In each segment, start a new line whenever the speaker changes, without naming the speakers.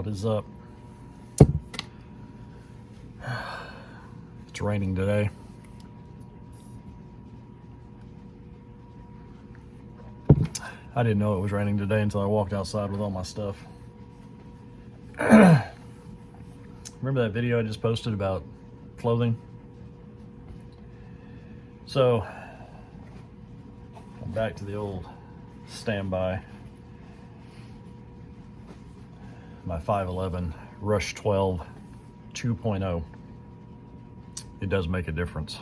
What is up? It's raining today. I didn't know it was raining today until I walked outside with all my stuff. Remember that video I just posted about clothing? So, I'm back to the old standby. My 511 Rush 12 2.0. It does make a difference.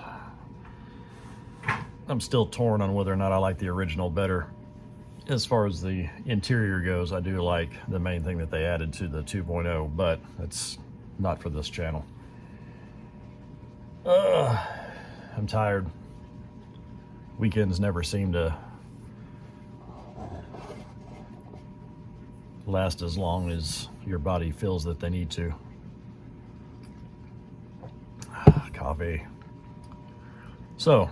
I'm still torn on whether or not I like the original better. As far as the interior goes, I do like the main thing that they added to the 2.0, but it's not for this channel. I'm tired. Weekends never seem to last as long as your body feels that they need to. Coffee. So,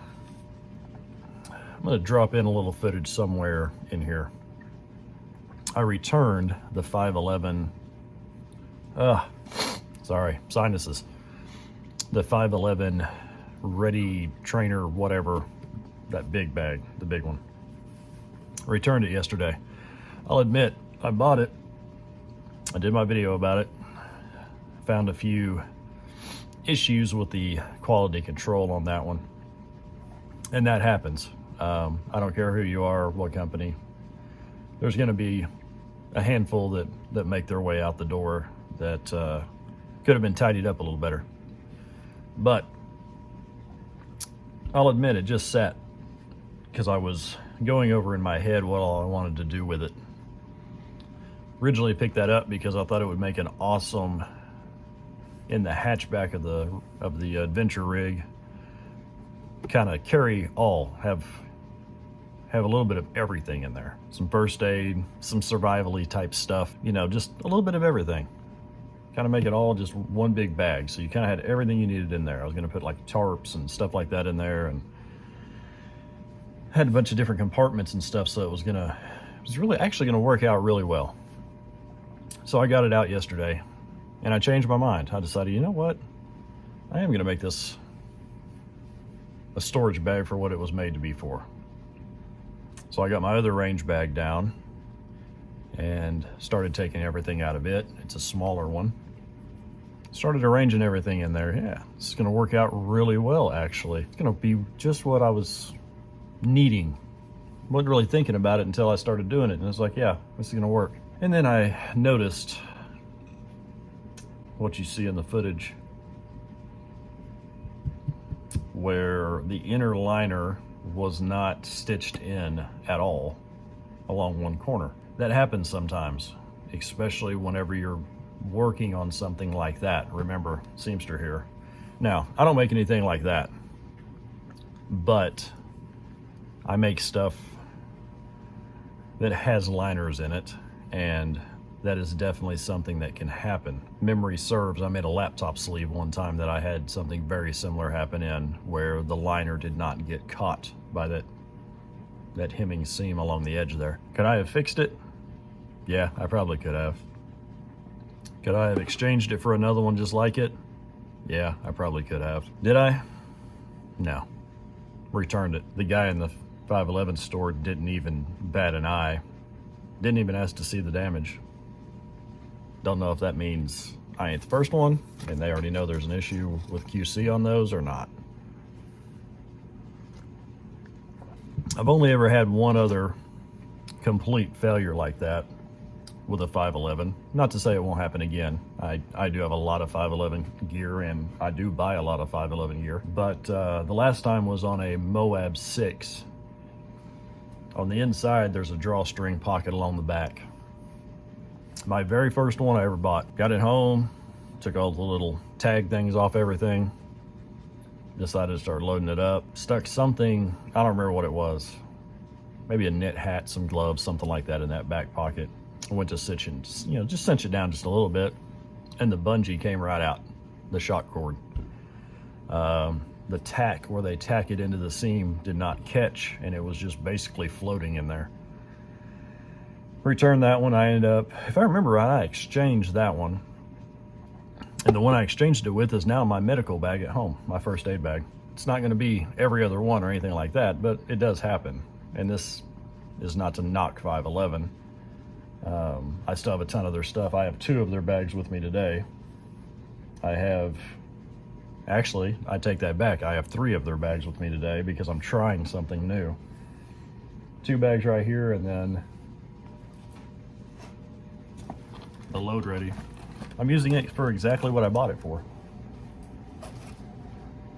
I'm going to drop in a little footage somewhere in here. I returned the 511, sorry, sinuses. The 511 Ready Trainer, whatever, that big bag, the big one. Returned it yesterday. I'll admit, I bought it. I did my video about it. Found a few issues with the quality control on that one. And that happens. I don't care who you are, what company. There's going to be a handful that make their way out the door that could have been tidied up a little better. But I'll admit it just sat because I was going over in my head what all I wanted to do with it. Originally picked that up because I thought it would make an awesome in the hatchback of the adventure rig. Kind of carry all, have a little bit of everything in there. Some first aid, some survival-y type stuff, you know, just a little bit of everything. Kind of make it all just one big bag. So you kind of had everything you needed in there. I was going to put like tarps and stuff like that in there, and had a bunch of different compartments and stuff. So it was really actually going to work out really well. So I got it out yesterday and I changed my mind. I decided, you know what? I am going to make this a storage bag for what it was made to be for. So I got my other range bag down and started taking everything out of it. It's a smaller one. Started arranging everything in there. Yeah, this is going to work out really well, actually. It's going to be just what I was needing. Wasn't really thinking about it until I started doing it, and it's like, yeah, this is going to work. And then I noticed what you see in the footage, where the inner liner was not stitched in at all along one corner. That happens sometimes, especially whenever you're working on something like that. Remember, seamster here. Now, I don't make anything like that, but I make stuff that has liners in it, and that is definitely something that can happen. Memory serves, I made a laptop sleeve one time that I had something very similar happen in, where the liner did not get caught by that hemming seam along the edge there. Could I have fixed it? Yeah, I probably could have. Could I have exchanged it for another one just like it? Yeah, I probably could have. Did I? No. Returned it. The guy in the 511 store didn't even bat an eye. Didn't even ask to see the damage. Don't know if that means I ain't the first one and they already know there's an issue with QC on those or not. I've only ever had one other complete failure like that with a 511. Not to say it won't happen again. I do have a lot of 511 gear, and I do buy a lot of 511 gear. But the last time was on a Moab 6. On the inside, there's a drawstring pocket along the back. My very first one I ever bought. Got it home, took all the little tag things off everything, decided to start loading it up. Stuck something, I don't remember what it was. Maybe a knit hat, some gloves, something like that in that back pocket. I went to cinch and, just cinch it down just a little bit, and the bungee came right out, the shock cord. The tack, where they tack it into the seam, did not catch, and it was just basically floating in there. returned that one. I ended up, if I remember right, I exchanged that one. And the one I exchanged it with is now my medical bag at home, my first aid bag. It's not going to be every other one or anything like that, but it does happen. And this is not to knock 511. I still have a ton of their stuff. I have 2 of their bags with me today. Actually, I take that back. I have 3 of their bags with me today because I'm trying something new. 2 bags right here, and then the Load Ready. I'm using it for exactly what I bought it for.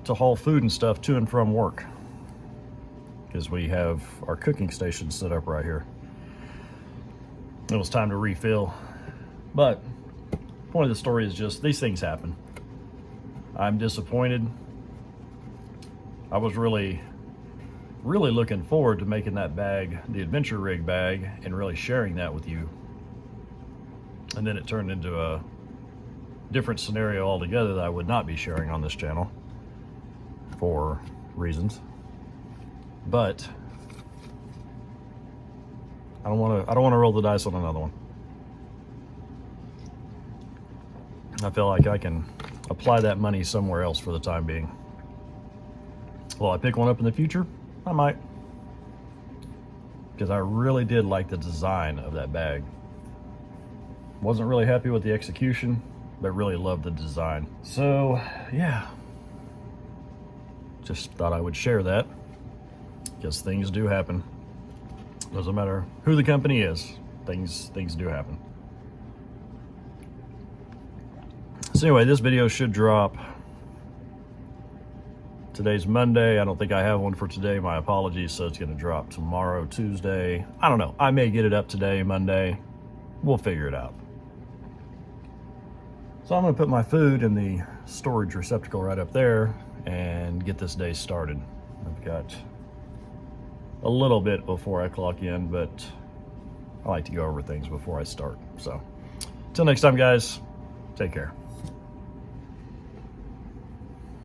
To haul food and stuff to and from work, because we have our cooking station set up right here. It was time to refill, but the point of the story is just these things happen. I'm disappointed. I was really looking forward to making that bag the adventure rig bag and really sharing that with you, and then it turned into a different scenario altogether that I would not be sharing on this channel for reasons. But I don't want to roll the dice on another one. I feel like I can apply that money somewhere else for the time being. Will I pick one up in the future? I might, because I really did like the design of that bag. Wasn't really happy with the execution, but really loved the design. So yeah, just thought I would share that, because things do happen. Doesn't matter who the company is, things do happen. So anyway, this video should drop. Today's Monday. I don't think I have one for today. My apologies. So it's going to drop tomorrow, Tuesday. I don't know. I may get it up today, Monday. We'll figure it out. So I'm going to put my food in the storage receptacle right up there and get this day started. I've got a little bit before I clock in, but I like to go over things before I start. So until next time, guys, take care.